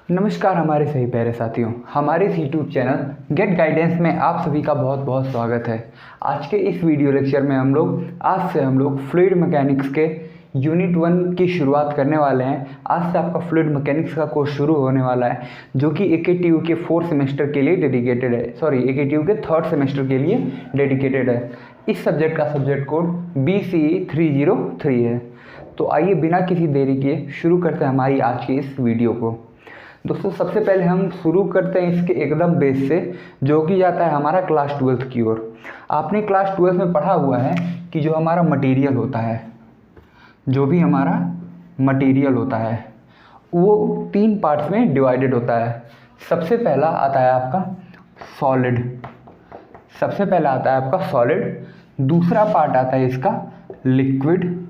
नमस्कार हमारे सही प्यारे साथियों, हमारे इस यूट्यूब चैनल गेट गाइडेंस में आप सभी का बहुत बहुत स्वागत है। आज के इस वीडियो लेक्चर में आज से हम लोग फ्लूइड मैकेनिक्स के यूनिट 1 की शुरुआत करने वाले हैं। आज से आपका फ्लूइड मैकेनिक्स का कोर्स शुरू होने वाला है, जो कि AKTU के 4th सेमेस्टर के लिए डेडिकेटेड है। AKTU के 3rd सेमेस्टर के लिए डेडिकेटेड है। इस सब्जेक्ट का सब्जेक्ट कोड BCE 303 है। तो आइए बिना किसी देरी के शुरू करते हैं हमारी आज की इस वीडियो को। दोस्तों, सबसे पहले हम शुरू करते हैं इसके एकदम बेस से, जो कि जाता है हमारा क्लास 12th की ओर। आपने क्लास 12th में पढ़ा हुआ है कि जो हमारा मटेरियल होता है, जो भी हमारा मटेरियल होता है वो 3 पार्ट्स में डिवाइडेड होता है। सबसे पहला आता है आपका सॉलिड, दूसरा पार्ट आता है इसका लिक्विड,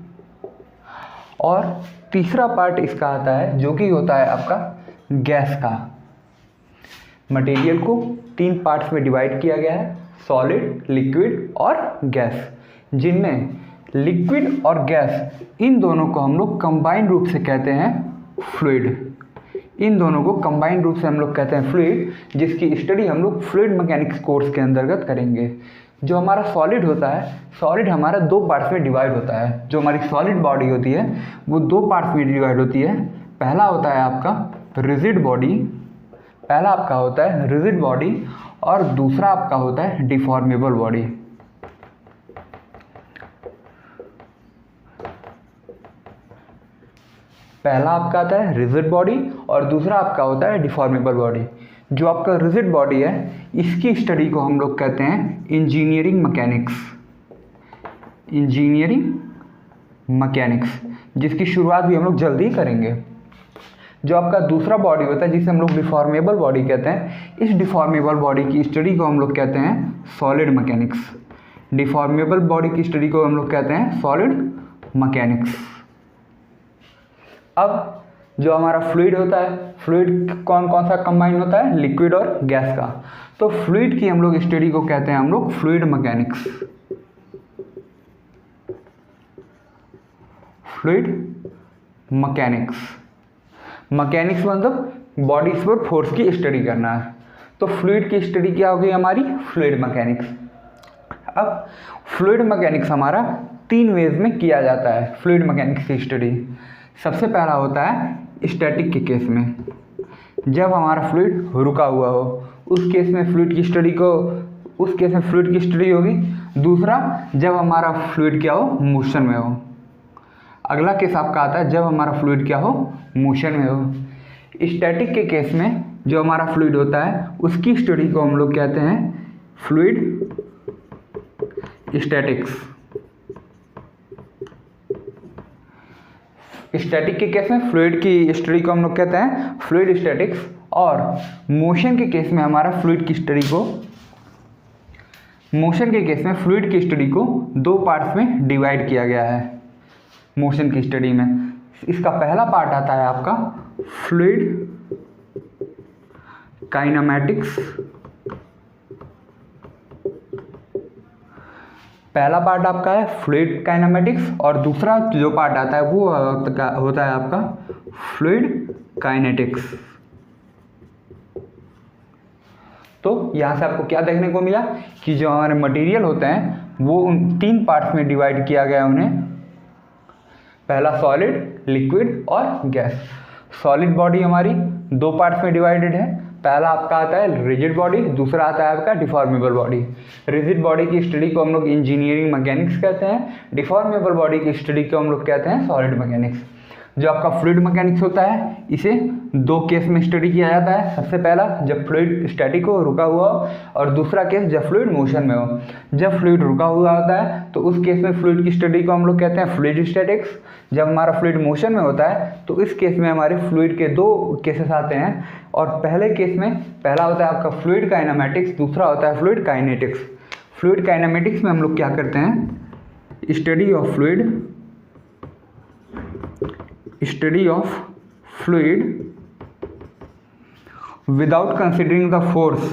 और तीसरा पार्ट इसका आता है जो कि होता है आपका गैस का। मटेरियल को 3 पार्ट्स में डिवाइड किया गया है, सॉलिड, लिक्विड और गैस, जिनमें लिक्विड और गैस इन दोनों को हम लोग कंबाइंड रूप से कहते हैं फ्लूइड। जिसकी स्टडी हम लोग फ्लूइड मैकेनिक्स कोर्स के अंतर्गत करेंगे। जो हमारा सॉलिड होता है, सॉलिड हमारा 2 पार्ट्स में डिवाइड होता है। जो हमारी सॉलिड बॉडी होती है वो 2 पार्ट्स में डिवाइड होती है। पहला होता है आपका रिजिड बॉडी और दूसरा आपका होता है डिफॉर्मेबल बॉडी। पहला आपका आता है रिजिड बॉडी और दूसरा आपका होता है डिफॉर्मेबल बॉडी। जो आपका रिजिड बॉडी है, इसकी स्टडी को हम लोग कहते हैं इंजीनियरिंग मैकेनिक्स, जिसकी शुरुआत भी हम लोग जल्दी ही करेंगे। जो आपका दूसरा बॉडी होता है, जिसे हम लोग डिफॉर्मेबल बॉडी कहते हैं, इस डिफॉर्मेबल बॉडी की स्टडी को हम लोग कहते हैं सॉलिड मैकेनिक्स। अब जो हमारा फ्लूइड होता है, फ्लूइड कौन कौन सा कंबाइन होता है, लिक्विड और गैस का। तो फ्लूइड की हम लोग स्टडी को कहते हैं हम लोग फ्लूइड मैकेनिक्स मतलब बॉडीज पर फोर्स की स्टडी करना है। तो फ्लूइड की स्टडी क्या होगी हमारी, फ्लूइड मैकेनिक्स। अब फ्लूइड मैकेनिक्स हमारा 3 वेज में किया जाता है। फ्लूइड मैकेनिक्स की स्टडी सबसे पहला होता है स्टैटिक के केस में, जब हमारा फ्लूइड रुका हुआ हो, उस केस में फ्लूइड की स्टडी होगी। दूसरा, जब हमारा फ्लूइड क्या हो, मोशन में हो। अगला केस आपका आता है जब हमारा फ्लूइड क्या हो, मोशन में हो। स्टैटिक के केस में जो हमारा फ्लूइड होता है, उसकी स्टडी को हम लोग कहते हैं फ्लूइड स्टैटिक्स। स्टैटिक के केस में फ्लूइड की स्टडी को हम लोग कहते हैं फ्लूइड स्टैटिक्स, और मोशन के केस में फ्लूइड की स्टडी को 2 पार्ट्स में डिवाइड किया गया है। मोशन की स्टडी में इसका पहला पार्ट आता है आपका फ्लूइड काइनेमैटिक्स। पहला पार्ट आपका है फ्लूइड काइनेमैटिक्स और दूसरा जो पार्ट आता है वो होता है आपका फ्लूइड काइनेटिक्स। तो यहाँ से आपको क्या देखने को मिला कि जो हमारे मटेरियल होते हैं वो उन 3 पार्ट्स में डिवाइड किया गया उन्हें। पहला सॉलिड, लिक्विड और गैस। सॉलिड बॉडी हमारी 2 पार्ट्स में डिवाइडेड है। पहला आपका आता है रिजिड बॉडी, दूसरा आता है आपका डिफॉर्मेबल बॉडी। रिजिड बॉडी की स्टडी को हम लोग इंजीनियरिंग मैकेनिक्स कहते हैं, डिफॉर्मेबल बॉडी की स्टडी को हम लोग कहते हैं सॉलिड मैकेनिक्स। जो आपका फ्लूइड मैकेनिक्स होता है, इसे 2 केस में स्टडी किया जाता है। सबसे पहला जब फ्लूइड स्टैटिक हो, रुका हुआ हो, और दूसरा केस जब फ्लूइड मोशन में हो। जब फ्लूइड रुका हुआ होता है तो उस केस में फ्लूइड की स्टडी को हम लोग कहते हैं फ्लूइड स्टैटिक्स। जब हमारा फ्लूइड मोशन में होता है तो इस केस में हमारे फ्लूइड के 2 केसेस आते हैं, और पहले केस में पहला होता है आपका फ्लूइड काइनेमैटिक्स, दूसरा होता है फ्लूइड काइनेटिक्स। फ्लूइड काइनेमैटिक्स में हम लोग क्या करते हैं, study of fluid without considering the force,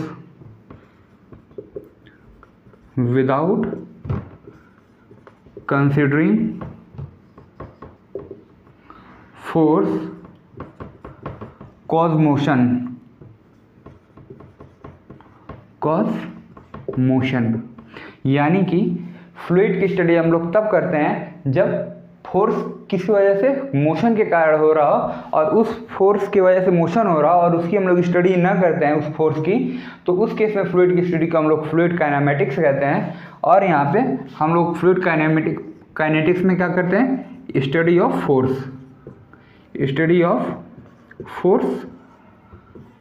cause motion, यानी कि फ्लूइड की स्टडी हम लोग तब करते हैं जब फोर्स किसी वजह से मोशन के कारण हो रहा हो, और उस फोर्स की वजह से मोशन हो रहा हो और उसकी हम लोग स्टडी ना करते हैं उस फोर्स की, तो उस केस में फ्लूइड की स्टडी को हम लोग फ्लूइड काइनेमेटिक्स कहते हैं। और यहाँ पे हम लोग फ्लूइड काइनेटिक्स में क्या करते हैं, study of force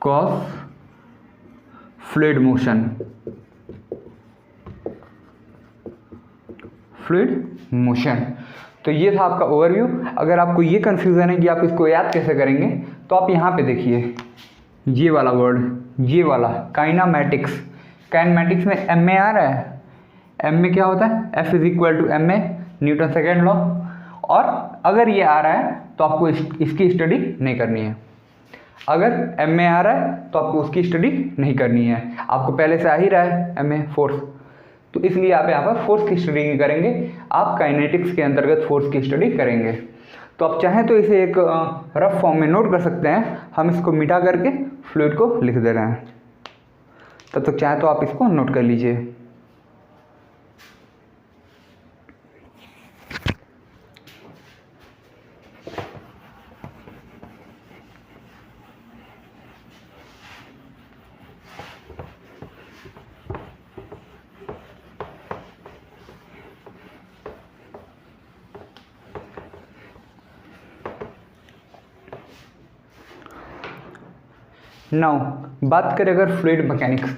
cause fluid motion. तो ये था आपका ओवरव्यू। अगर आपको ये कन्फ्यूज़न है कि आप इसको याद कैसे करेंगे, तो आप यहाँ पे देखिए ये वाला वर्ड, ये वाला काइनेमैटिक्स में एम ए आ रहा है। एम में क्या होता है, F is equal to M A, Newton second law. और अगर ये आ रहा है तो आपको इसकी स्टडी नहीं करनी है। अगर एम में आ रहा है तो आपको उसकी स्टडी नहीं करनी है, आपको पहले से आ ही रहा है एम ए फोर्स, तो इसलिए आप यहाँ पर फोर्स की स्टडी नहीं करेंगे, आप काइनेटिक्स के अंतर्गत फोर्स की स्टडी करेंगे। तो आप चाहें तो इसे एक रफ फॉर्म में नोट कर सकते हैं। हम इसको मिटा करके फ्लूइड को लिख दे रहे हैं, तब तक चाहे तो आप इसको नोट कर लीजिए। नाउ बात करें अगर फ्लूइड मैकेनिक्स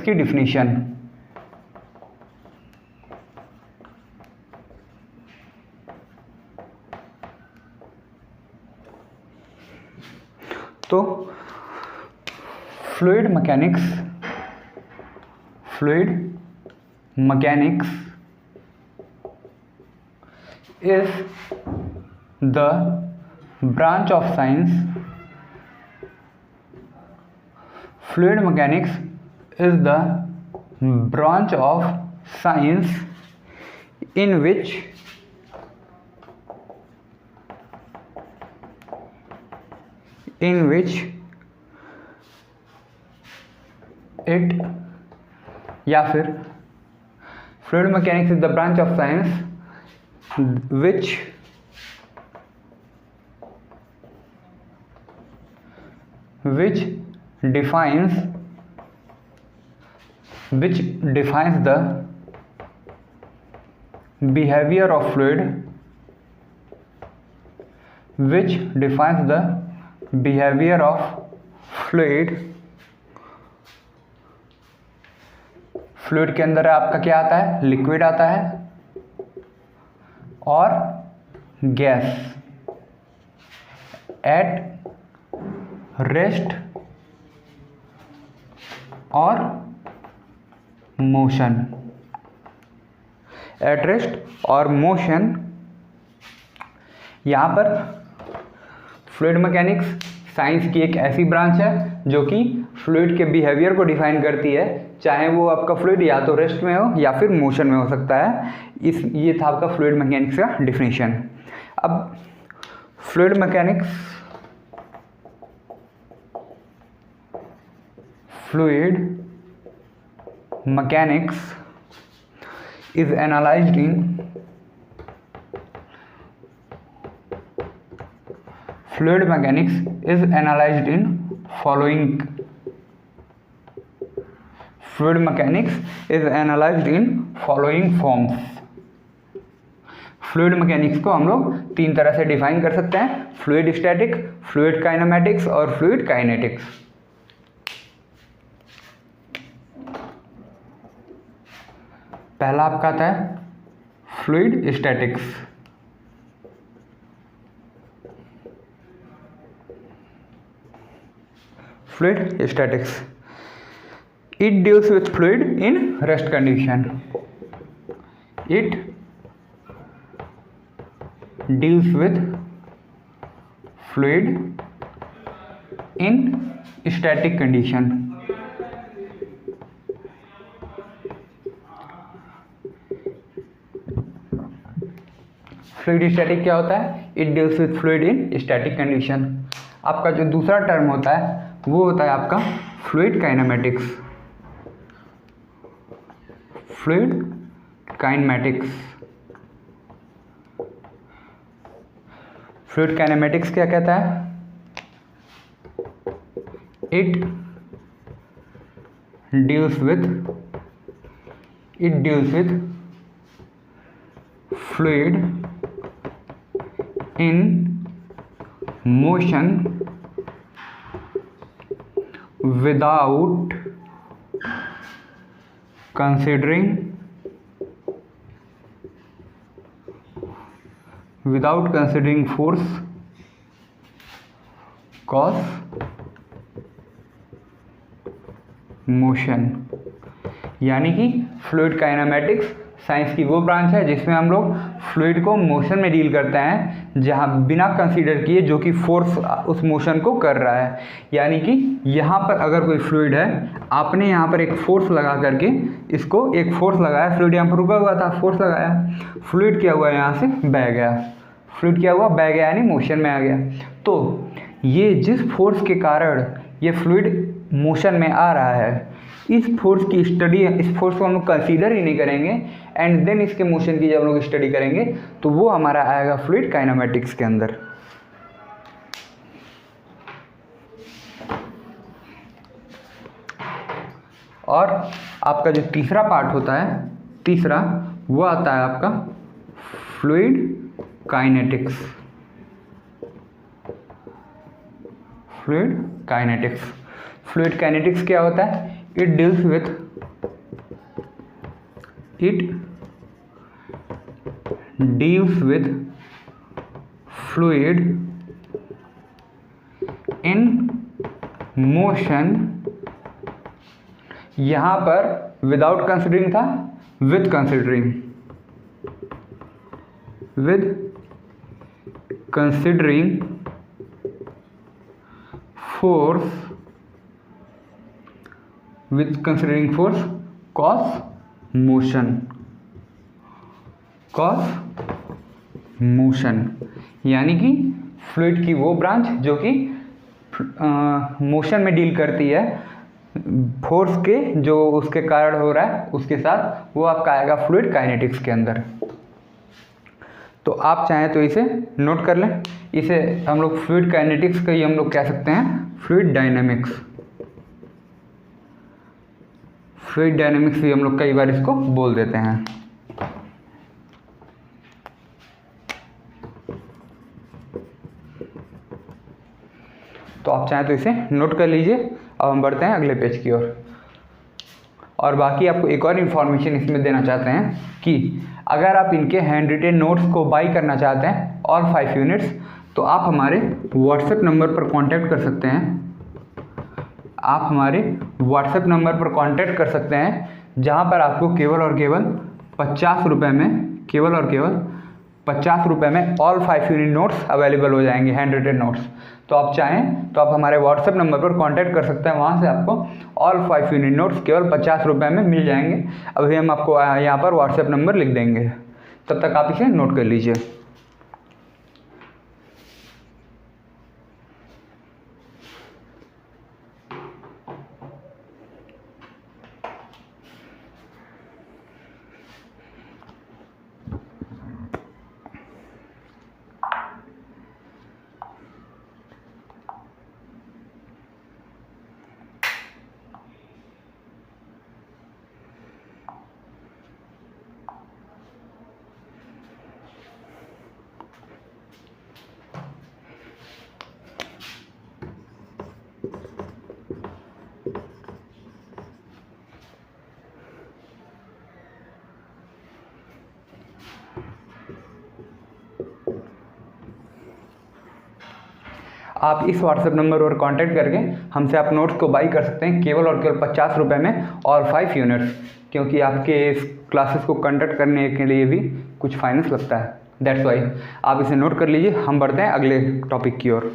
की डिफिनीशन। तो fluid mechanics is the branch of science Fluid mechanics is the branch of science in which it, या फिर fluid mechanics is the branch of science which defines the behavior of fluid, fluid के अंदर आपका क्या आता है, liquid आता है और गैस, एट रेस्ट और मोशन। एट रेस्ट और मोशन। यहाँ पर फ्लूइड मैकेनिक्स साइंस की एक ऐसी ब्रांच है जो कि फ्लूइड के बिहेवियर को डिफाइन करती है, चाहे वो आपका फ्लूइड या तो रेस्ट में हो या फिर मोशन में हो सकता है। ये था आपका फ्लूइड मैकेनिक्स का डिफिनीशन। अब fluid mechanics is analyzed in following forms। Fluid mechanics को हम लोग 3 तरह से डिफाइन कर सकते हैं, फ्लूइड स्टैटिक, फ्लूइड काइनेमैटिक्स और फ्लूइड काइनेटिक्स। पहला आपका आता है fluid statics. It deals with fluid in rest condition. It deals with fluid in static condition. Fluid static क्या होता है, it deals with fluid in static condition. आपका जो दूसरा टर्म होता है वो होता है आपका fluid kinematics. Fluid kinematics, fluid kinematics क्या कहता है? It deals with fluid in motion without considering force, cause, motion. यानी कि फ्लूइड काइनेमेटिक्स साइंस की वो ब्रांच है जिसमें हम लोग फ्लूइड को मोशन में डील करते हैं, जहां बिना कंसीडर किए जो कि फोर्स उस मोशन को कर रहा है। यानी कि यहाँ पर अगर कोई फ्लूइड है, आपने यहाँ पर एक फोर्स लगा करके इसको एक फोर्स लगाया, फ्लूइड यहाँ पर रुका हुआ था, फोर्स लगाया, फ्लूइड क्या हुआ यहाँ से बह गया, फ्लूइड क्या हुआ बह गया, यानी मोशन में आ गया। तो ये जिस फोर्स के कारण ये फ्लूइड मोशन में आ रहा है, इस फोर्स की स्टडी, इस फोर्स को हम लोग कंसीडर ही नहीं करेंगे एंड देन इसके मोशन की जब हम लोग स्टडी करेंगे तो वो हमारा आएगा फ्लूइड काइनेमेटिक्स के अंदर। और आपका जो तीसरा पार्ट होता है, तीसरा वो आता है आपका fluid kinetics. Fluid kinetics, fluid kinetics क्या होता है? It deals with fluid in motion. यहां पर विदाउट कंसिडरिंग था, with considering force, cause motion. यानी कि फ्लूइड की वो ब्रांच जो कि मोशन में डील करती है, फोर्स के जो उसके कारण हो रहा है उसके साथ, वो आपका आएगा फ्लूइड काइनेटिक्स के अंदर। तो आप चाहें तो इसे नोट कर लें, इसे हम लोग फ्लूइड काइनेटिक्स का ही हम लोग कह सकते हैं फ्लूइड डायनेमिक्स। फ्लूइड डायनेमिक्स भी हम लोग कई बार इसको बोल देते हैं। तो आप चाहें तो इसे नोट कर लीजिए। अब हम बढ़ते हैं अगले पेज की ओर। और बाकी आपको एक और इन्फॉर्मेशन इसमें देना चाहते हैं कि अगर आप इनके हैंड रिटेन नोट्स को बाई करना चाहते हैं ऑल 5 यूनिट्स, तो आप हमारे व्हाट्सएप नंबर पर कांटेक्ट कर सकते हैं। आप हमारे व्हाट्सएप नंबर पर कांटेक्ट कर सकते हैं, जहां पर आपको केवल और केवल 50 रुपये में, केवल और केवल 50 रुपये में ऑल 5 यूनिट नोट्स अवेलेबल हो जाएंगे, हैंड रिटेन नोट्स। तो आप चाहें तो आप हमारे व्हाट्सएप नंबर पर कांटेक्ट कर सकते हैं, वहाँ से आपको ऑल 5 यूनिट नोट्स केवल 50 रुपये में मिल जाएंगे। अभी हम आपको यहाँ पर व्हाट्सएप नंबर लिख देंगे, तब तक आप इसे नोट कर लीजिए। आप इस व्हाट्सएप नंबर पर कांटेक्ट करके हमसे आप नोट्स को बाई कर सकते हैं केवल और केवल 50 रुपये में और 5 यूनिट्स, क्योंकि आपके इस क्लासेस को कंडक्ट करने के लिए भी कुछ फाइनेंस लगता है, दैट्स वाई। आप इसे नोट कर लीजिए। हम बढ़ते हैं अगले टॉपिक की ओर।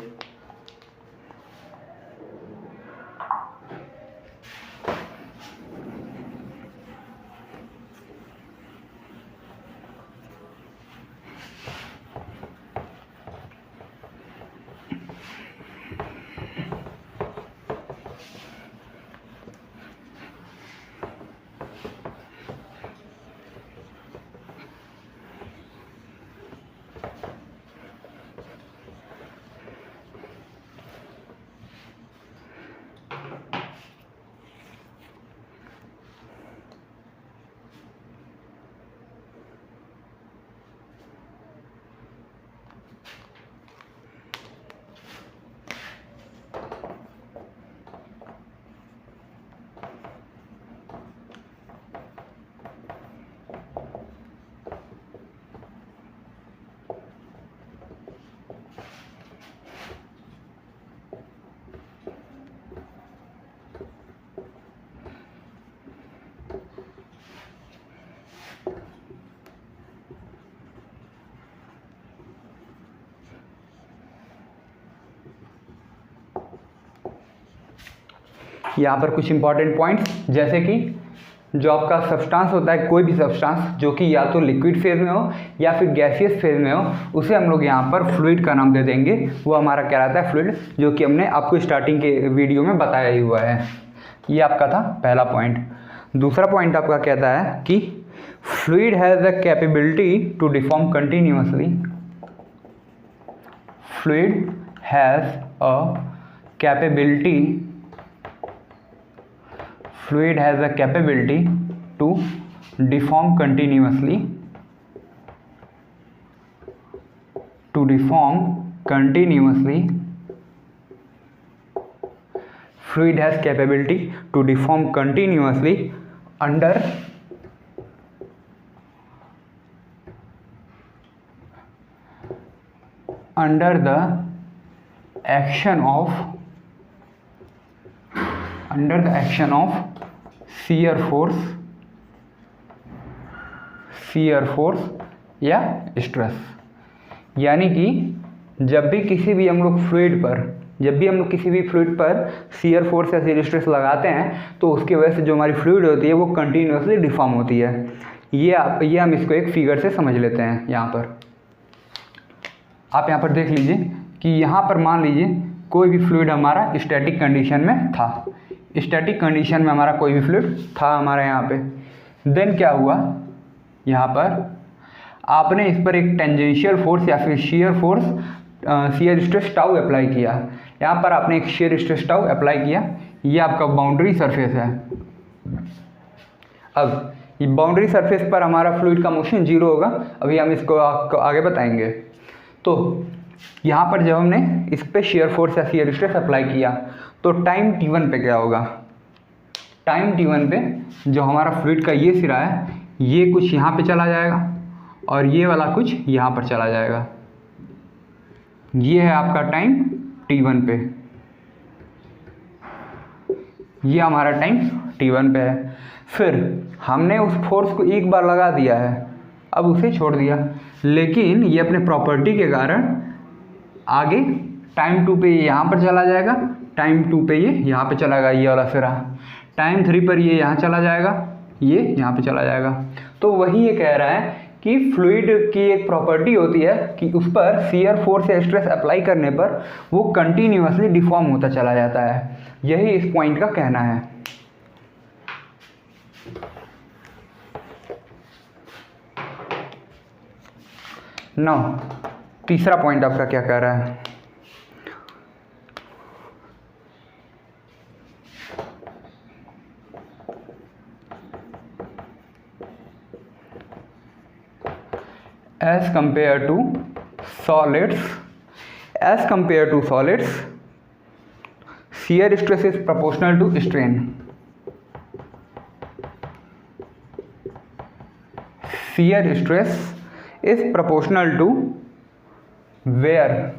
यहाँ पर कुछ इंपॉर्टेंट पॉइंट्स, जैसे कि जो आपका सब्सटेंस होता है, कोई भी सब्सटेंस जो कि या तो लिक्विड फेज में हो या फिर गैसियस फेज में हो, उसे हम लोग यहाँ पर फ्लूइड का नाम दे देंगे। वो हमारा क्या रहता है, फ्लूइड, जो कि हमने आपको स्टार्टिंग के वीडियो में बताया ही हुआ है। ये आपका था पहला पॉइंट। दूसरा पॉइंट आपका कहता है कि fluid has the capability to deform continuously. Fluid has a capability Fluid has the capability to deform continuously. To deform continuously. Fluid has capability to deform continuously under the action of shear force या stress. यानी कि जब भी किसी भी हम लोग fluid पर shear फोर्स या shear स्ट्रेस लगाते हैं तो उसकी वजह से जो हमारी फ्लूइड होती है वो कंटिन्यूसली डिफॉर्म होती है। ये हम इसको एक फिगर से समझ लेते हैं। यहाँ पर आप यहाँ पर देख लीजिए कि यहाँ पर मान लीजिए कोई भी फ्लूइड हमारा स्टैटिक कंडीशन में था। स्टैटिक कंडीशन में हमारा कोई भी फ्लूइड था हमारे यहाँ पे। देन क्या हुआ, यहाँ पर आपने इस पर एक टेंजेंशियल फोर्स या फिर शियर स्ट्रेस टाउ अप्लाई किया। यहाँ पर आपने एक शियर स्ट्रेस टाउ अप्लाई किया। ये आपका बाउंड्री सरफेस है। अब ये बाउंड्री सरफेस पर हमारा फ्लूइड का मोशन 0 होगा। अभी हम इसको आगे बताएंगे। तो यहाँ पर जब हमने इस पर शियर फोर्स या शियर स्ट्रेस अप्लाई किया तो टाइम t1 पे क्या होगा, टाइम t1 पे जो हमारा फ्लूइड का ये सिरा है ये कुछ यहाँ पे चला जाएगा और ये वाला कुछ यहाँ पर चला जाएगा। ये है आपका टाइम t1 पे, ये हमारा टाइम t1 पे है। फिर हमने उस फोर्स को एक बार लगा दिया है, अब उसे छोड़ दिया, लेकिन ये अपने प्रॉपर्टी के कारण आगे टाइम 2 पे ये यहाँ पर चला जाएगा, टाइम 2 पे ये यहाँ पे चला जाएगा, ये वाला सिरा। टाइम 3 पर ये यहाँ चला जाएगा, ये यहाँ पे चला जाएगा। तो वही ये कह रहा है कि फ्लूइड की एक प्रॉपर्टी होती है कि उस पर शियर फोर्स या स्ट्रेस अप्लाई करने पर वो कंटिन्यूअसली डिफॉर्म होता चला जाता है। यही इस पॉइंट का कहना है। नाउ तीसरा पॉइंट आपका क्या कह रहा है, as compared to solids, shear stress is proportional to strain. Shear stress is proportional to where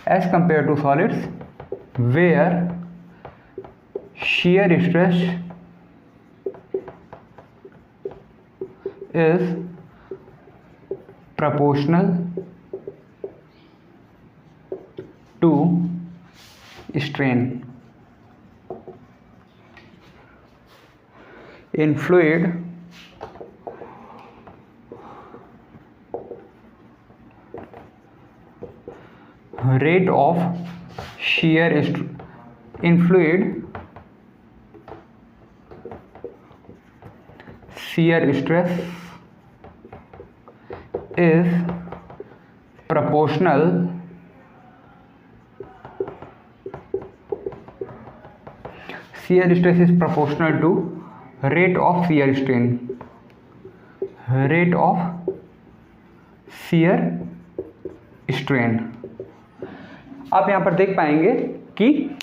as compared to solids where shear stress is proportional to strain. In fluid, rate of shear in fluid, shear stress is proportional to rate of shear strain, rate of shear strain। आप यहाँ पर देख पाएंगे कि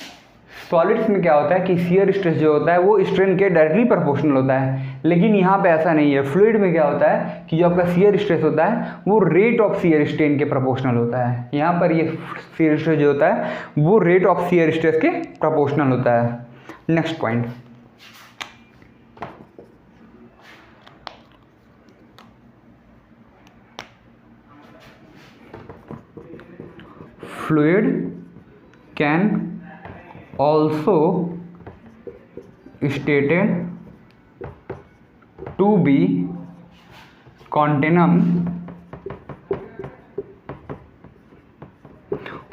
solids में क्या होता है कि शियर स्ट्रेस जो होता है वो स्ट्रेन के डायरेक्टली प्रोपोर्शनल होता है, लेकिन यहाँ पे ऐसा नहीं है। फ्लूइड में क्या होता है कि जो आपका शियर स्ट्रेस होता है वो रेट ऑफ शियर स्ट्रेन के प्रोपोर्शनल होता है। यहाँ पर ये शियर स्ट्रेस जो होता है वो रेट ऑफ शियर स्ट्रेस के प्रोपोर्शनल होता है। Next point, fluid can also stated to be continuum.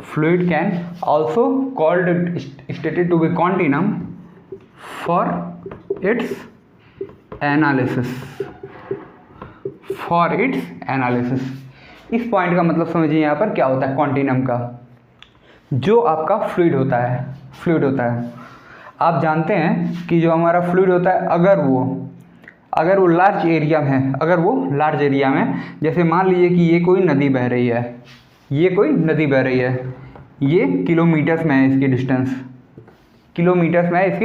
Fluid can also called stated to be continuum for its analysis. For its analysis. इस पॉइंट का मतलब समझिए यहाँ पर क्या होता है कॉन्टिनम का। जो आपका फ्लूइड होता है आप जानते हैं कि जो हमारा फ्लूइड होता है अगर वो लार्ज एरिया में है, जैसे मान लीजिए कि ये कोई नदी बह रही है, ये किलोमीटर्स में है इसकी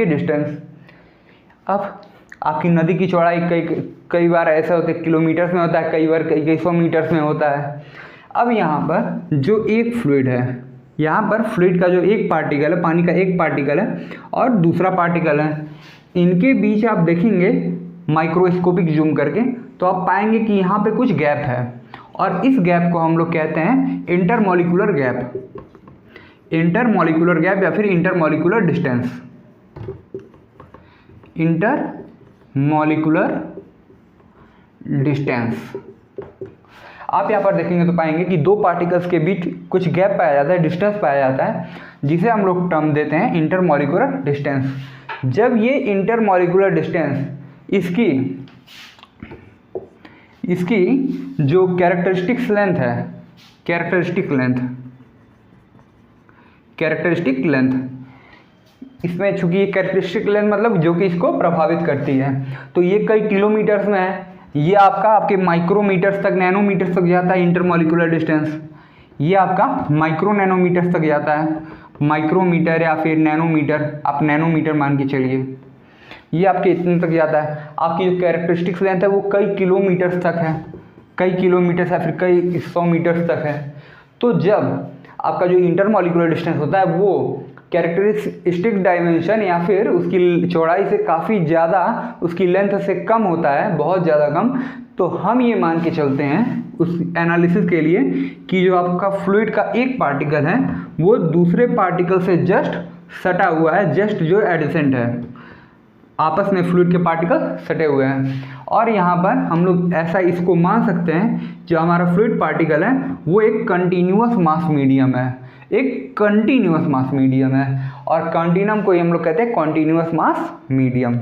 डिस्टेंस। अब आपकी नदी की चौड़ाई कई बार ऐसा होता है किलोमीटर्स में होता है, कई बार कई 100 मीटर्स में होता है। अब यहाँ पर जो एक फ्लूइड है, यहाँ पर फ्लूइड का जो एक पार्टिकल है, पानी का एक पार्टिकल है और दूसरा पार्टिकल है, इनके बीच आप देखेंगे माइक्रोस्कोपिक जूम करके तो आप पाएंगे कि यहाँ पे कुछ गैप है और इस गैप को हम लोग कहते हैं इंटरमॉलिक्यूलर गैप या फिर इंटरमॉलिक्यूलर डिस्टेंस। आप यहाँ पर देखेंगे तो पाएंगे कि दो पार्टिकल्स के बीच कुछ गैप पाया जाता है, डिस्टेंस पाया जाता है, जिसे हम लोग टर्म देते हैं इंटरमॉलिक्यूलर डिस्टेंस। जब ये इंटरमॉलिक्यूलर डिस्टेंस इसकी जो कैरेक्टरिस्टिक लेंथ इसमें चूंकि ये कैरेक्टरिस्टिक लेंथ मतलब जो कि इसको प्रभावित करती है, तो ये कई किलोमीटर्स में है, ये आपके माइक्रोमीटर्स तक, नैनोमीटर्स तक जाता है इंटरमॉलिक्यूलर डिस्टेंस। ये आपका माइक्रो नैनोमीटर्स तक जाता है, माइक्रोमीटर या फिर नैनोमीटर, आप नैनोमीटर मान के चलिए, ये आपके इतने तक जाता है। आपकी जो कैरेक्टरिस्टिक्स लेंथ है वो कई किलोमीटर्स तक है, कई किलोमीटर्स या फिर कई 100 मीटर्स तक है। तो जब आपका जो इंटरमॉलिक्यूलर डिस्टेंस होता है वो कैरेक्टरिस्टिक डायमेंशन या फिर उसकी चौड़ाई से काफ़ी ज़्यादा, उसकी लेंथ से कम होता है, बहुत ज़्यादा कम, तो हम ये मान के चलते हैं उस एनालिसिस के लिए कि जो आपका फ्लूइड का एक पार्टिकल है वो दूसरे पार्टिकल से जस्ट सटा हुआ है, जस्ट जो एडिसेंट है, आपस में फ्लूइड के पार्टिकल सटे हुए हैं। और यहाँ पर हम लोग ऐसा इसको मान सकते हैं जो हमारा फ्लूइड पार्टिकल है वो एक कंटिन्यूअस मास मीडियम है, और कंटिन्यूम को हम लोग कहते हैं कंटिन्यूअस मास मीडियम।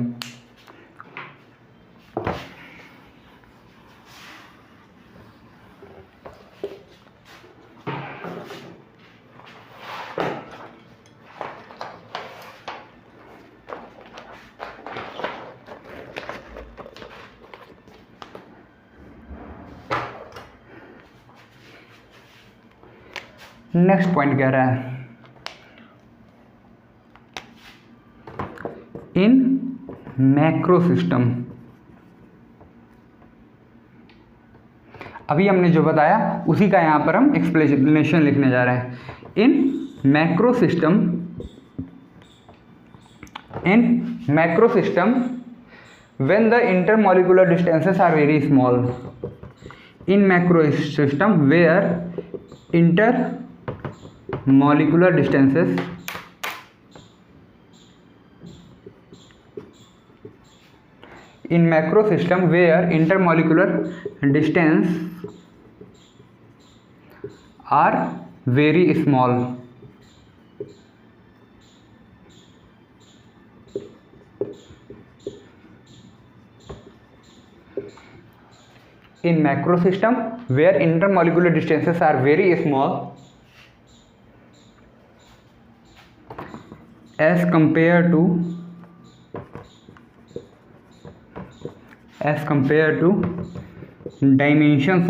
नेक्स्ट पॉइंट कह रहा है इन मैक्रो सिस्टम। अभी हमने जो बताया उसी का यहाँ पर हम एक्सप्लेनेशन लिखने जा रहे हैं। इन macro system when the intermolecular distances are very small, in macro system where intermolecular distances are very small, in macro system where intermolecular distances are very small as compared to dimensions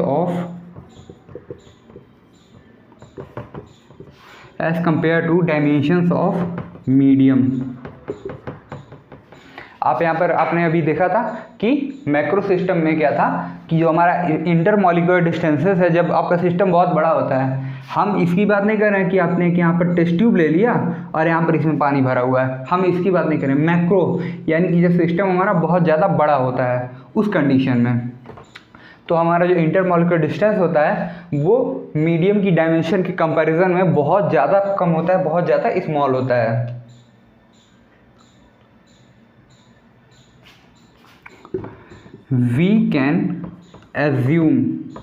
of medium। आप यहाँ पर आपने अभी देखा था कि macro system में क्या था कि जो हमारा इंटरमॉलिक्यूलर डिस्टेंसेस है, जब आपका सिस्टम बहुत बड़ा होता है, हम इसकी बात नहीं कर रहे हैं कि आपने यहाँ पर टेस्ट ट्यूब ले लिया और यहाँ पर इसमें पानी भरा हुआ है, हम इसकी बात नहीं कर रहे हैं। मैक्रो यानी कि जब सिस्टम हमारा बहुत ज़्यादा बड़ा होता है उस कंडीशन में, तो हमारा जो इंटरमॉलिक्यूलर डिस्टेंस होता है वो मीडियम की डायमेंशन के कंपैरिजन में बहुत ज़्यादा कम होता है, बहुत ज़्यादा स्मॉल होता है। We can assume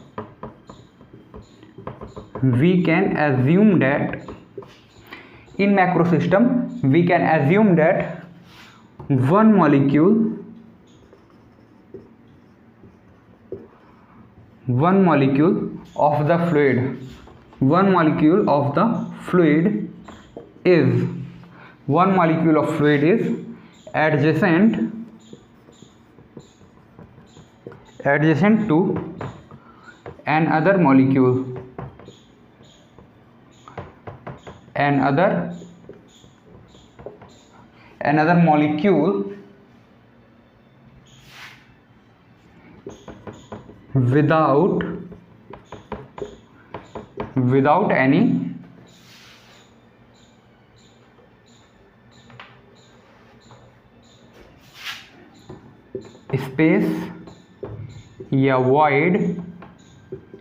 that in macro system we can assume that one molecule of the fluid is adjacent to another molecule without any space या void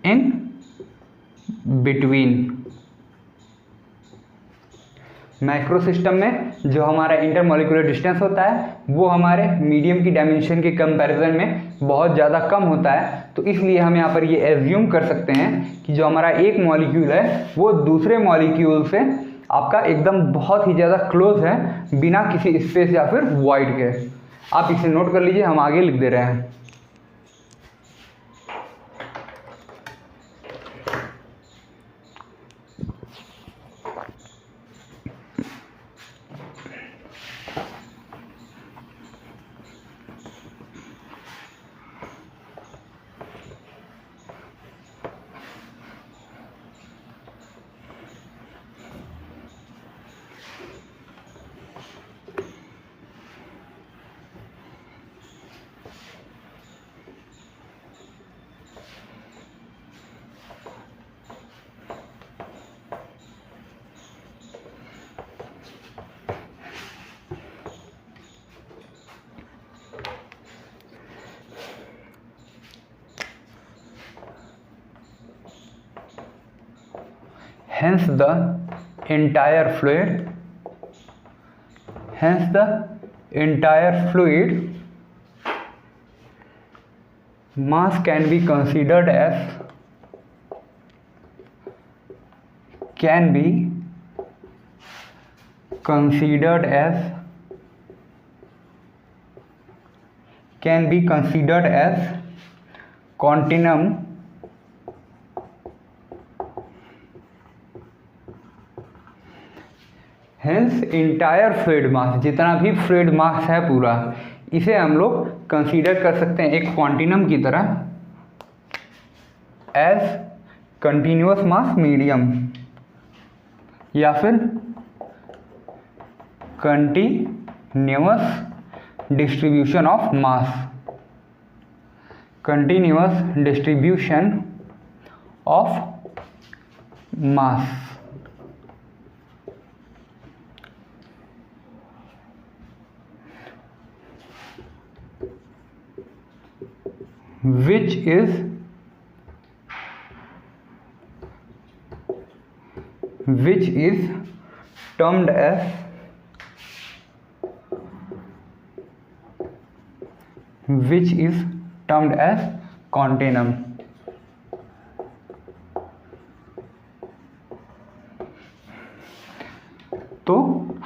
in between। Macro system में जो हमारा इंटरमॉलिक्यूलर डिस्टेंस होता है वो हमारे medium की dimension के कंपैरिजन में बहुत ज़्यादा कम होता है, तो इसलिए हम यहाँ पर ये एज्यूम कर सकते हैं कि जो हमारा एक मॉलिक्यूल है वो दूसरे मॉलिक्यूल से आपका एकदम बहुत ही ज़्यादा क्लोज है, बिना किसी स्पेस या फिर वॉइड के। आप इसे नोट कर लीजिए, हम आगे लिख दे रहे हैं। Hence the entire fluid mass can be considered as continuum hence entire fluid mass, जितना भी फ्लूइड मास है पूरा, इसे हम लोग कंसीडर कर सकते हैं एक क्वांटिनम की तरह, एज कंटिन्यूअस मास मीडियम या फिर continuous distribution of mass, which is termed as continuum। तो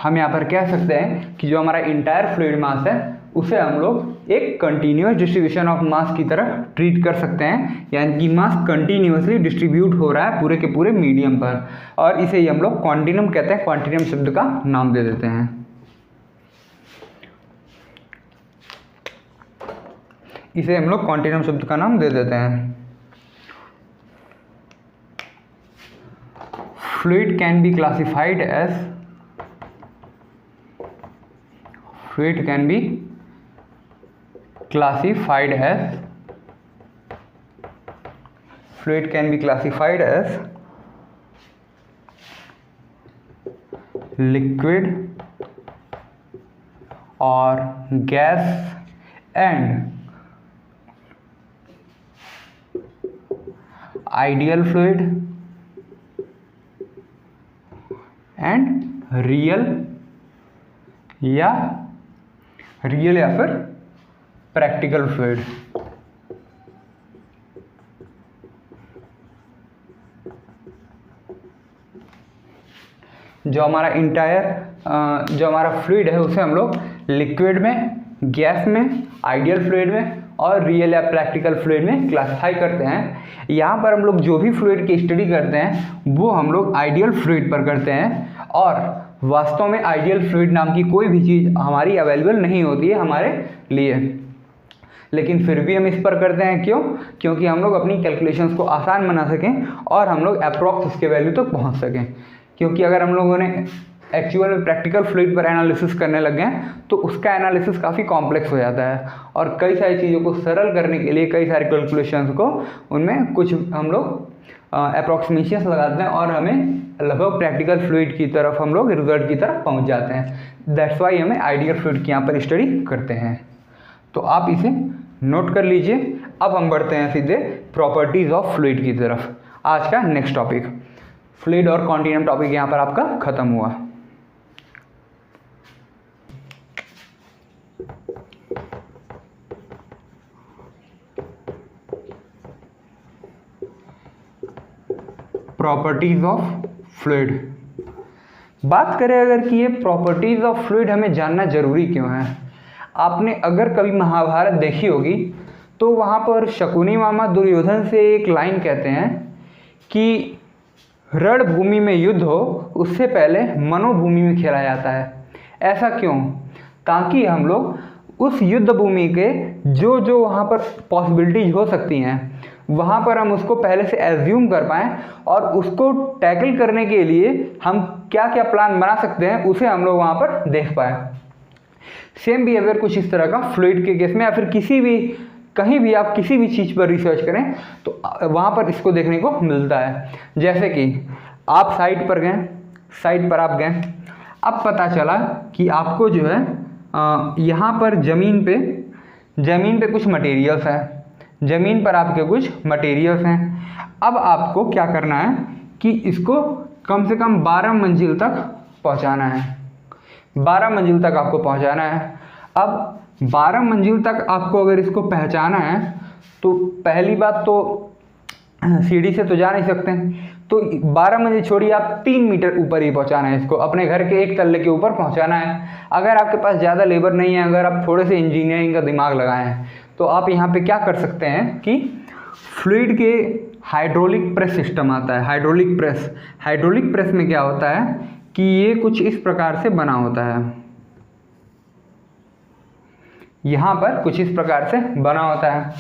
हम यहाँ पर कह सकते हैं कि जो हमारा इंटायर फ्लूइड मास है उसे हम लोग एक कंटिन्यूअस डिस्ट्रीब्यूशन ऑफ मास की तरह ट्रीट कर सकते हैं, यानी कि मास कंटिन्यूअसली डिस्ट्रीब्यूट हो रहा है पूरे के पूरे मीडियम पर, और इसे ही हम लोग क्वांटिनम कहते हैं, क्वांटिनम शब्द का नाम दे देते हैं। इसे हम लोग क्वांटिनम शब्द का नाम दे देते हैं। Fluid can be classified as liquid or gas and ideal fluid and real या फिर प्रैक्टिकल फ्लूइड। जो हमारा जो हमारा फ्लूइड है उसे हम लोग लिक्विड में, गैस में, आइडियल फ्लूइड में और रियल या प्रैक्टिकल फ्लूइड में क्लासिफाई करते हैं। यहाँ पर हम लोग जो भी फ्लूइड की स्टडी करते हैं वो हम लोग आइडियल फ्लूइड पर करते हैं, और वास्तव में आइडियल फ्लूइड नाम की कोई भी चीज़ हमारी अवेलेबल नहीं होती है हमारे लिए, लेकिन फिर भी हम इस पर करते हैं। क्यों? क्योंकि हम लोग अपनी कैलकुलेशंस को आसान बना सकें और हम लोग अप्रॉक्स उसके वैल्यू तक पहुँच सकें। क्योंकि अगर हम लोगों ने एक्चुअल में प्रैक्टिकल फ्लूइड पर एनालिसिस करने लग गए तो उसका एनालिसिस काफ़ी कॉम्प्लेक्स हो जाता है, और कई सारी चीज़ों को सरल करने के लिए कई सारे कैलकुलेशंस को उनमें कुछ हम लोग अप्रॉक्सीमेशंस लगाते हैं और हमें लगभग प्रैक्टिकल फ्लूइड की तरफ हम लोग रिजल्ट की तरफ पहुंच जाते हैं। दैट्स वाई हमें आइडियल फ्लूइड की यहाँ पर स्टडी करते हैं। तो आप इसे नोट कर लीजिए। अब हम बढ़ते हैं सीधे प्रॉपर्टीज़ ऑफ फ्लूइड की तरफ। आज का नेक्स्ट टॉपिक फ्लूइड और कॉन्टिन्यूम टॉपिक यहाँ पर आपका खत्म हुआ। Properties of fluid. बात करें अगर कि ये प्रॉपर्टीज ऑफ फ्लूइड हमें जानना जरूरी क्यों है। आपने अगर कभी महाभारत देखी होगी तो वहाँ पर शकुनी मामा दुर्योधन से एक लाइन कहते हैं कि रणभूमि में युद्ध हो उससे पहले मनोभूमि में खेला जाता है। ऐसा क्यों? ताकि हम लोग उस युद्ध भूमि के जो वहाँ पर पॉसिबिलिटीज हो सकती हैं वहाँ पर हम उसको पहले से एज्यूम कर पाएँ और उसको टैकल करने के लिए हम क्या क्या प्लान बना सकते हैं उसे हम लोग वहाँ पर देख पाएँ। सेम बिहेवियर कुछ इस तरह का फ्लूइड के केस में या फिर किसी भी कहीं भी आप किसी भी चीज़ पर रिसर्च करें तो वहाँ पर इसको देखने को मिलता है। जैसे कि आप साइट पर गए, अब पता चला कि आपको जो है यहाँ पर ज़मीन पे कुछ मटेरियल्स हैं, ज़मीन पर आपके कुछ मटेरियल्स हैं। अब आपको क्या करना है कि इसको कम से कम 12 मंजिल तक पहुँचाना है। 12 मंजिल तक आपको पहुँचाना है। अब 12 मंजिल तक आपको अगर इसको पहुँचाना है तो पहली बात तो सीढ़ी से तो जा नहीं सकते, तो 12 मंजिल छोड़िए, आप 3 मीटर ऊपर ही पहुँचाना है इसको, अपने घर के एक तल्ले के ऊपर पहुँचाना है। अगर आपके पास ज़्यादा लेबर नहीं है, अगर आप थोड़े से इंजीनियरिंग का दिमाग लगाए हैं तो आप यहाँ पे क्या कर सकते हैं कि फ्लूइड के हाइड्रोलिक प्रेस सिस्टम आता है। हाइड्रोलिक प्रेस में क्या होता है कि ये कुछ इस प्रकार से बना होता है। यहाँ पर कुछ इस प्रकार से बना होता है।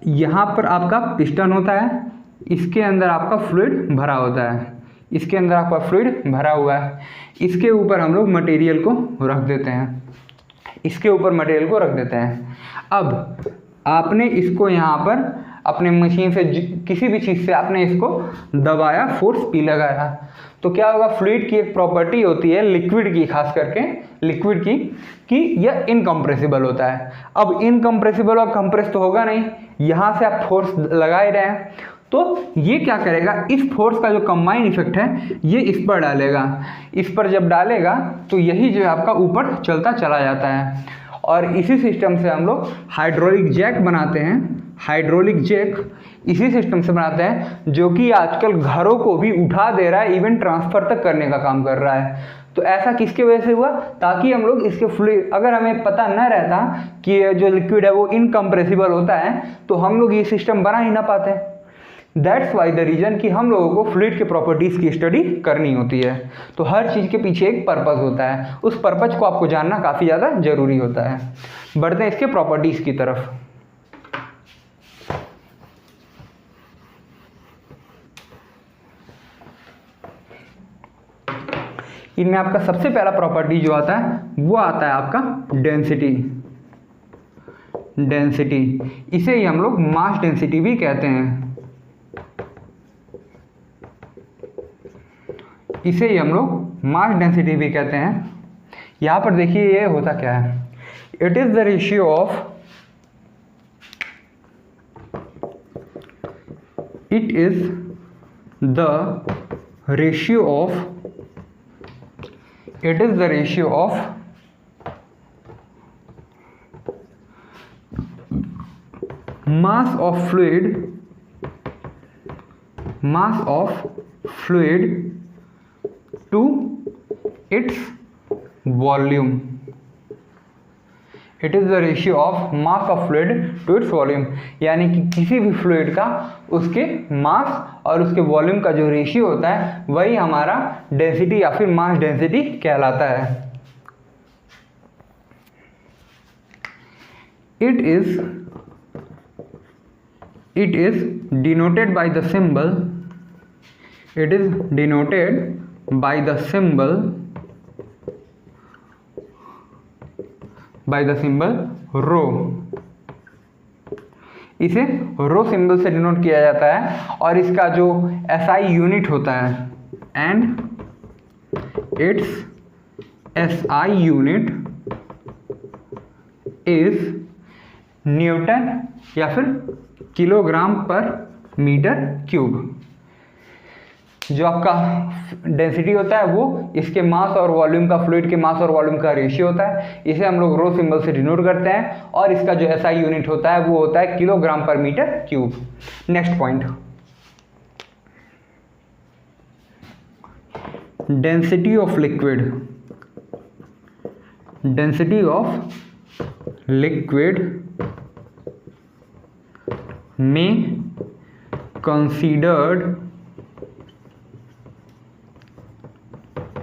यहाँ पर आपका पिस्टन होता है, इसके अंदर आपका फ्लूइड भरा होता है, इसके अंदर आपका फ्लूइड भरा हुआ है। इसके ऊपर हम लोग मटेरियल को रख देते हैं, अब आपने इसको यहाँ पर अपने मशीन से किसी भी चीज़ से आपने इसको दबाया, फोर्स P लगाया, तो क्या होगा? फ्लूइड की एक प्रॉपर्टी होती है लिक्विड की, खास करके लिक्विड की, कि यह इनकम्प्रेसिबल होता है। अब इनकम्प्रेसिबल और कंप्रेस तो होगा नहीं, यहाँ से आप फोर्स लगा ही रहे हैं, तो ये क्या करेगा? इस फोर्स का जो कंबाइन इफेक्ट है ये इस पर डालेगा। इस पर जब डालेगा तो यही जो है आपका ऊपर चलता चला जाता है, और इसी सिस्टम से हम लोग हाइड्रोलिक जैक बनाते हैं। हाइड्रोलिक जैक इसी सिस्टम से बनाते हैं जो कि आजकल घरों को भी उठा दे रहा है, इवन ट्रांसफ़र तक करने का काम कर रहा है। तो ऐसा किसके वजह से हुआ? ताकि हम लोग इसके फ्लूइड, अगर हमें पता न रहता कि जो लिक्विड है वो इनकम्प्रेसिबल होता है तो हम लोग ये सिस्टम बना ही ना पाते। दैट्स वाई द रीज़न कि हम लोगों को फ्लूइड के प्रॉपर्टीज़ की स्टडी करनी होती है। तो हर चीज़ के पीछे एक पर्पज़ होता है, उस पर्पज़ को आपको जानना काफ़ी ज़्यादा ज़रूरी होता है। बढ़ते हैं इसके प्रॉपर्टीज़ की तरफ। इनमें आपका सबसे पहला प्रॉपर्टी जो आता है वो आता है आपका डेंसिटी। इसे ही हम लोग मास डेंसिटी भी कहते हैं। यहाँ पर देखिए ये होता क्या है, it is the ratio of It is the ratio of mass of fluid to its volume. It is the ratio of mass of fluid to its volume, यानी कि किसी भी फ्लूइड का उसके मास और उसके वॉल्यूम का जो रेशियो होता है वही हमारा डेंसिटी या फिर मास डेंसिटी कहलाता है. It is denoted by the symbol rho. इसे रो सिंबल से डिनोट किया जाता है और इसका जो SI यूनिट होता है and it's SI unit is Newton या फिर किलोग्राम पर मीटर क्यूब. जो आपका डेंसिटी होता है वो इसके मास और वॉल्यूम का, फ्लूइड के मास और वॉल्यूम का रेशियो होता है. इसे हम लोग रो सिंबल से डिनोट करते हैं और इसका जो SI यूनिट होता है वो होता है किलोग्राम पर metre cube. Next point, density of liquid may considered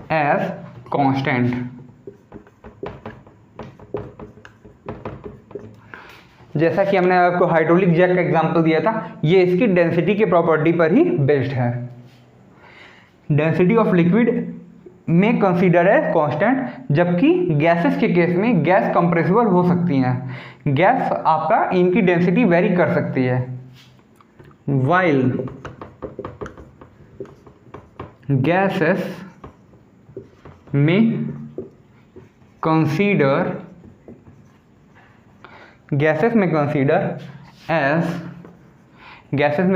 as constant. जैसा कि हमने आपको हाइड्रोलिक जैक का एग्जांपल दिया था, ये इसकी डेंसिटी के प्रॉपर्टी पर ही बेस्ड है. डेंसिटी ऑफ लिक्विड में कंसीडर एज कांस्टेंट, जबकि गैसेस के केस में गैस कंप्रेसिबल हो सकती हैं. गैस आपका इनकी डेंसिटी वेरी कर सकती है. वाइल गैसेस में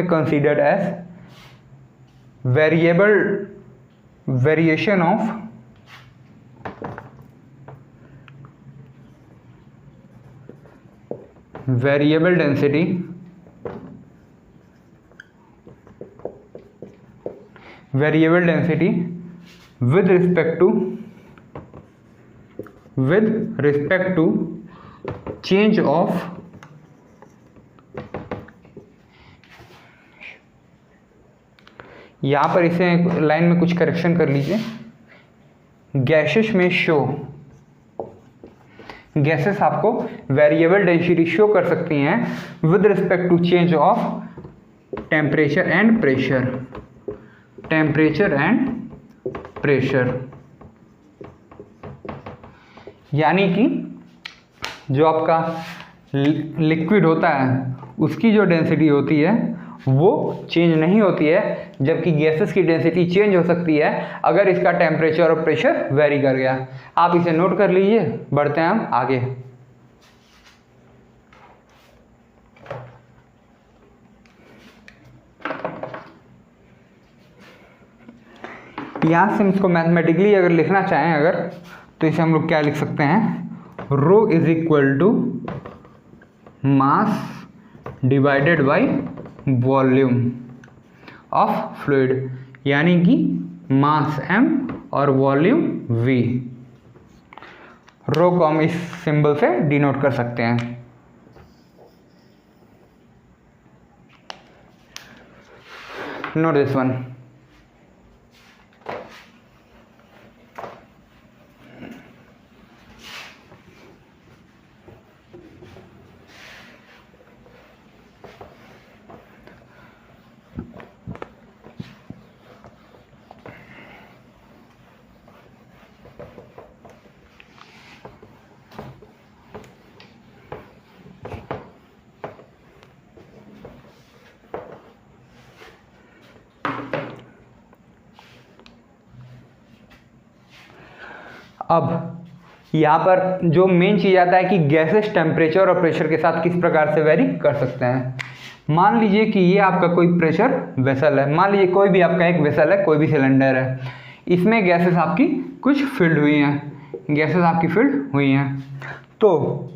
consider as variation of variable density with respect to change of यहाँ पर इसे लाइन में कुछ करेक्शन कर लीजिए. गैसेस में गैसेस आपको वेरिएबल डेंसिटी शो कर सकती हैं with respect to change of temperature and pressure. यानी कि जो आपका लिक्विड होता है उसकी जो डेंसिटी होती है वो चेंज नहीं होती है, जबकि गैसेस की डेंसिटी चेंज हो सकती है अगर इसका टेम्परेचर और प्रेशर वेरी कर गया. आप इसे नोट कर लीजिए. बढ़ते हैं हम आगे. यहाँ से इसको मैथमेटिकली अगर लिखना चाहें अगर, तो इसे हम लोग क्या लिख सकते हैं, rho is equal to mass divided by volume of fluid, यानी कि मास m और वॉल्यूम v. रो को हम इस सिंबल से डिनोट कर सकते हैं. Note this one. अब यहाँ पर जो मेन चीज़ आता है कि गैसेस टेम्परेचर और प्रेशर के साथ किस प्रकार से वेरी कर सकते हैं. मान लीजिए कि ये आपका कोई प्रेशर वेसल है, मान लीजिए कोई भी आपका एक वेसल है, कोई भी सिलेंडर है, इसमें गैसेस आपकी कुछ फिल्ड हुई हैं, गैसेस आपकी फिल्ड हुई हैं। तो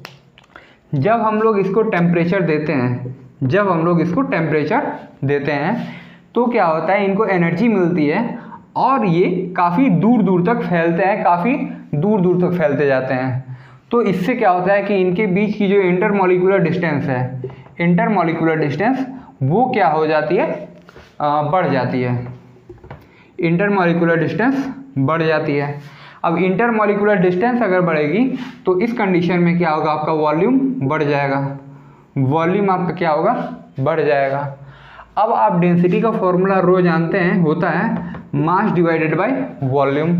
जब हम लोग इसको टेम्परेचर देते हैं, जब हम लोग इसको टेम्परेचर देते हैं तो क्या होता है, इनको एनर्जी मिलती है और ये काफ़ी दूर दूर तक फैलते हैं, काफ़ी दूर दूर तक फैलते जाते हैं। तो इससे क्या होता है कि इनके बीच की जो इंटरमॉलिक्यूलर डिस्टेंस है, इंटरमॉलिक्यूलर डिस्टेंस वो क्या हो जाती है, बढ़ जाती है। इंटरमॉलिक्यूलर डिस्टेंस बढ़ जाती है। अब इंटरमॉलिक्यूलर डिस्टेंस अगर बढ़ेगी तो इस कंडीशन में क्या होगा, आपका वॉल्यूम बढ़ जाएगा, वॉल्यूम आपका क्या होगा, बढ़ जाएगा। अब आप डेंसिटी का फॉर्मूला रो जानते हैं, होता है मास डिवाइडेड बाय वॉल्यूम।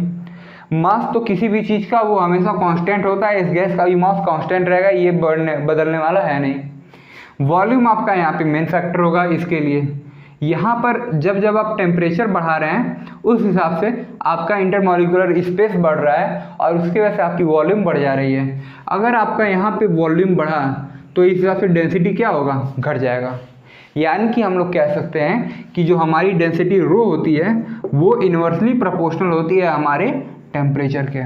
मास तो किसी भी चीज़ का वो हमेशा कांस्टेंट होता है, इस गैस का भी मास कांस्टेंट रहेगा, ये बदलने वाला है नहीं। वॉल्यूम आपका यहाँ पे मेन फैक्टर होगा इसके लिए। यहाँ पर जब जब आप टेम्परेचर बढ़ा रहे हैं उस हिसाब से आपका इंटरमॉलिक्यूलर स्पेस बढ़ रहा है और उसकी वजह से आपकी वॉल्यूम बढ़ जा रही है। अगर आपका यहाँ पे वॉल्यूम बढ़ा तो इस हिसाब से डेंसिटी क्या होगा, घट जाएगा। यानी कि हम लोग कह सकते हैं कि जो हमारी डेंसिटी रो होती है वो इन्वर्सली प्रोपोर्शनल होती है हमारे टेम्परेचर के।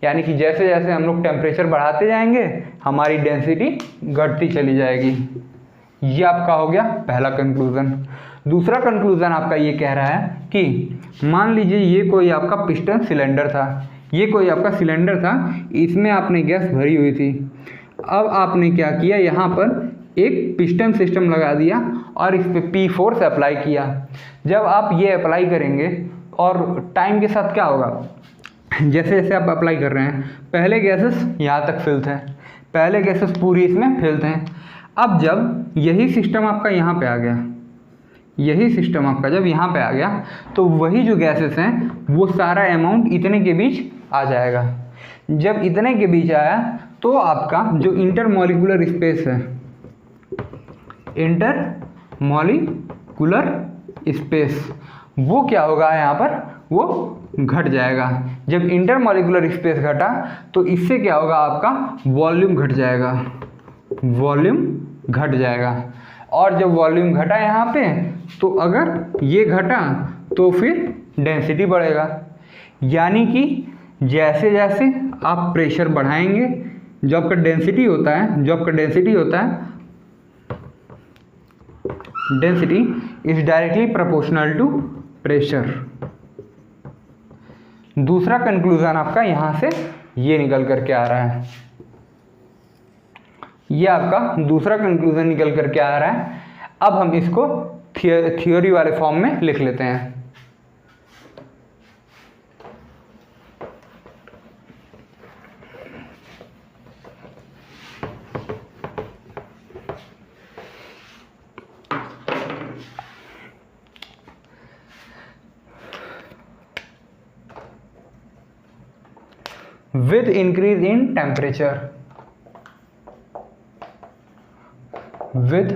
यानी कि जैसे जैसे हम लोग टेम्परेचर बढ़ाते जाएंगे हमारी डेंसिटी घटती चली जाएगी। ये आपका हो गया पहला कंक्लूजन। दूसरा कंक्लूजन आपका ये कह रहा है कि मान लीजिए ये कोई आपका पिस्टन सिलेंडर था, ये कोई आपका सिलेंडर था, इसमें आपने गैस भरी हुई थी। अब आपने क्या किया, यहाँ पर एक पिस्टन सिस्टम लगा दिया और इस पर P फोर्स अप्लाई किया। जब आप ये अप्लाई करेंगे और टाइम के साथ क्या होगा, जैसे जैसे आप अप्लाई कर रहे हैं, पहले गैसेस यहाँ तक फिल थे, पहले गैसेस पूरी इसमें फिल थे। अब जब यही सिस्टम आपका यहाँ पे आ गया, यही सिस्टम आपका जब यहाँ पे आ गया तो वही जो गैसेस हैं वो सारा अमाउंट इतने के बीच आ जाएगा। जब इतने के बीच आया तो आपका जो इंटरमॉलिक्यूलर स्पेस है, इंटरमॉलिक्यूलर स्पेस, वो क्या होगा यहाँ पर, वो घट जाएगा। जब इंटरमॉलिक्यूलर स्पेस घटा तो इससे क्या होगा, आपका वॉल्यूम घट जाएगा, वॉल्यूम घट जाएगा। और जब वॉल्यूम घटा यहाँ पे तो अगर ये घटा तो फिर डेंसिटी बढ़ेगा। यानी कि जैसे जैसे आप प्रेशर बढ़ाएंगे, जो आपका डेंसिटी होता है, जो आपका डेंसिटी होता है, density is directly proportional to pressure. दूसरा कंक्लूजन आपका यहाँ से ये निकल करके आ रहा है, ये आपका दूसरा कंक्लूजन निकल करके आ रहा है। अब हम इसको थियोरी वाले फॉर्म में लिख लेते हैं। With increase in temperature, with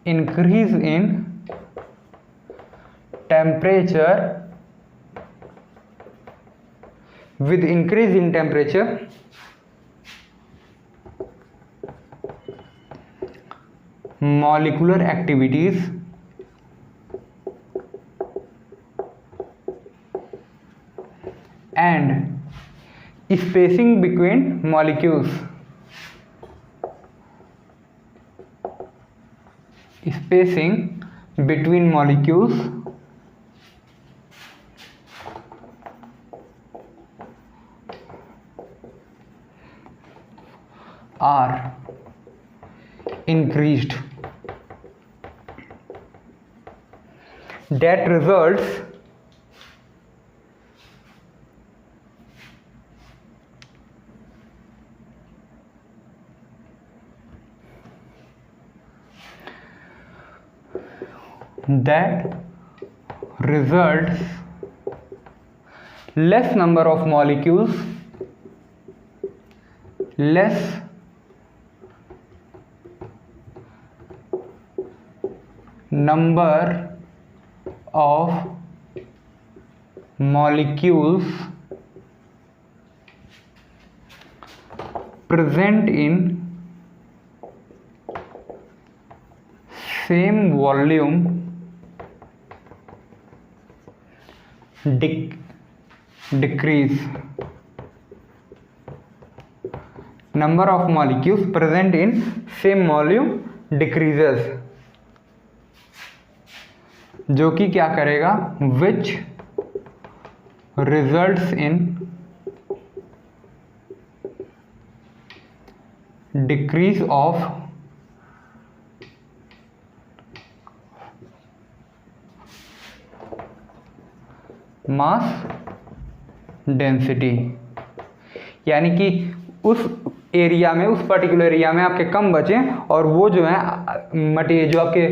increase in temperature, with increase in temperature, molecular activities and spacing between molecules, spacing between molecules are increased. That results less number of molecules, less number of molecules present in same volume decrease, number of molecules present in same volume decreases, जो कि क्या करेगा, which results in decrease of mass density, यानी कि उस area में, उस particular area में आपके कम बचे और वो जो है मटेरियल, जो आपके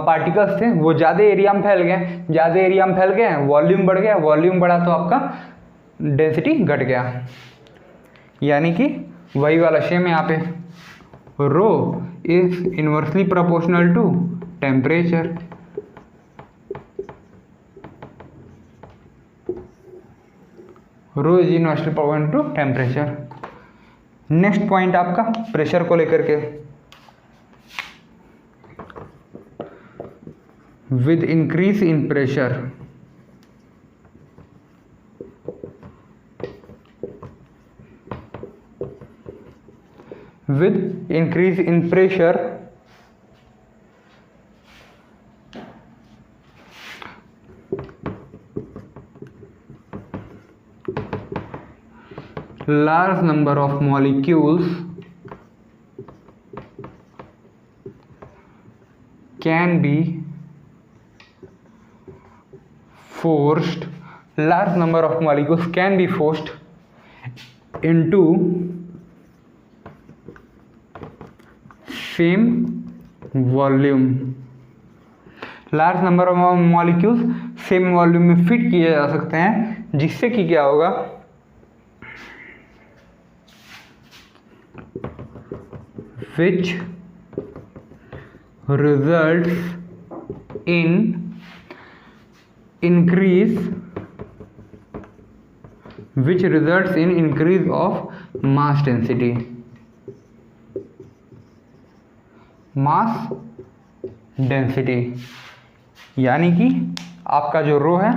पार्टिकल्स थे वो ज़्यादा एरिया में फैल गए, ज़्यादा एरिया में फैल गए, वॉल्यूम बढ़ गया, वॉल्यूम बढ़ा तो आपका डेंसिटी घट गया। यानी कि वही वाला सेम यहाँ पे, rho is inversely proportional to temperature. Rho is inversely proportional to temperature. Next point आपका प्रेशर को लेकर के, with increase in pressure, with increase in pressure large number of molecules can be forced, large number of molecules can be forced into same volume. Large number of molecules same volume में fit किए जा सकते हैं, जिससे कि क्या होगा, which results in increase of mass density, mass density. यानी कि आपका जो रो है,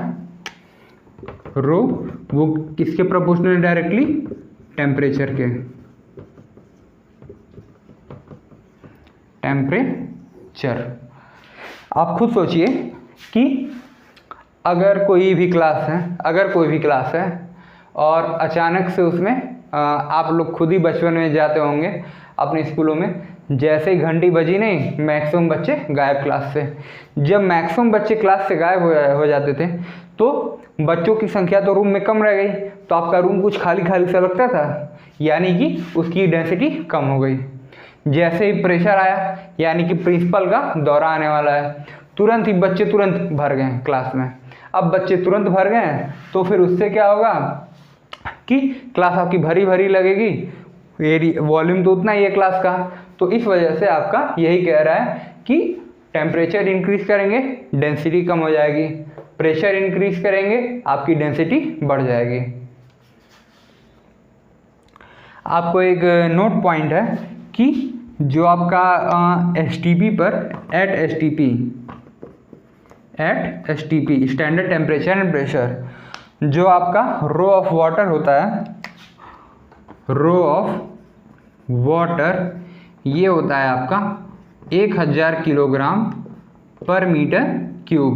रो वो किसके प्रोपोर्शनल है, डायरेक्टली टेम्परेचर के, टेम्परेचर। आप खुद सोचिए कि अगर कोई भी क्लास है और अचानक से उसमें आप लोग खुद ही बचपन में जाते होंगे अपने स्कूलों में, जैसे ही घंटी बजी नहीं, मैक्सिमम बच्चे गायब क्लास से। जब मैक्सिमम बच्चे क्लास से गायब हो जाते थे तो बच्चों की संख्या तो रूम में कम रह गई, तो आपका रूम कुछ खाली खाली सा लगता था, यानी कि उसकी डेंसिटी कम हो गई। जैसे ही प्रेशर आया, यानी कि प्रिंसिपल का दौरा आने वाला है, तुरंत ही बच्चे तुरंत भर गए क्लास में। अब बच्चे तुरंत भर गए तो फिर उससे क्या होगा कि क्लास आपकी भरी भरी लगेगी, वॉल्यूम तो उतना ही है क्लास का। तो इस वजह से आपका यही कह रहा है कि टेम्परेचर इंक्रीज करेंगे, डेंसिटी कम हो जाएगी, प्रेशर इंक्रीज करेंगे, आपकी डेंसिटी बढ़ जाएगी। आपको एक नोट पॉइंट है कि जो आपका एसटीपी पर at STP standard temperature and pressure, जो आपका रो ऑफ वाटर होता है, रो ऑफ वाटर ये होता है आपका 1000 किलोग्राम पर मीटर क्यूब।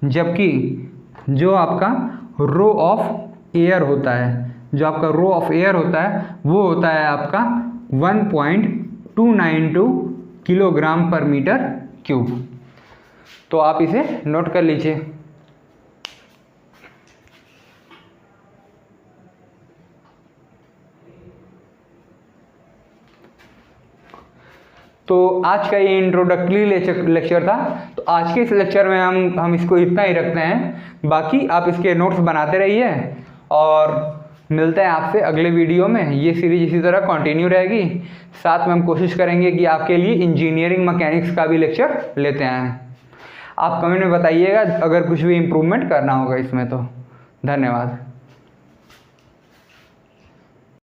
जबकि जो आपका रो ऑफ एयर होता है, वो होता है आपका 1.292 किलोग्राम पर मीटर क्यूब। तो आप इसे नोट कर लीजिए। तो आज का ये इंट्रोडक्टरी लेक्चर था। तो आज के इस लेक्चर में हम इसको इतना ही रखते हैं। बाकी आप इसके नोट्स बनाते रहिए और मिलते हैं आपसे अगले वीडियो में। ये सीरीज इसी तरह कंटिन्यू रहेगी। साथ में हम कोशिश करेंगे कि आपके लिए इंजीनियरिंग मैकेनिक्स का भी लेक्चर लेते आएँ। आप कमेंट में बताइएगा अगर कुछ भी इम्प्रूवमेंट करना होगा इसमें। तो धन्यवाद।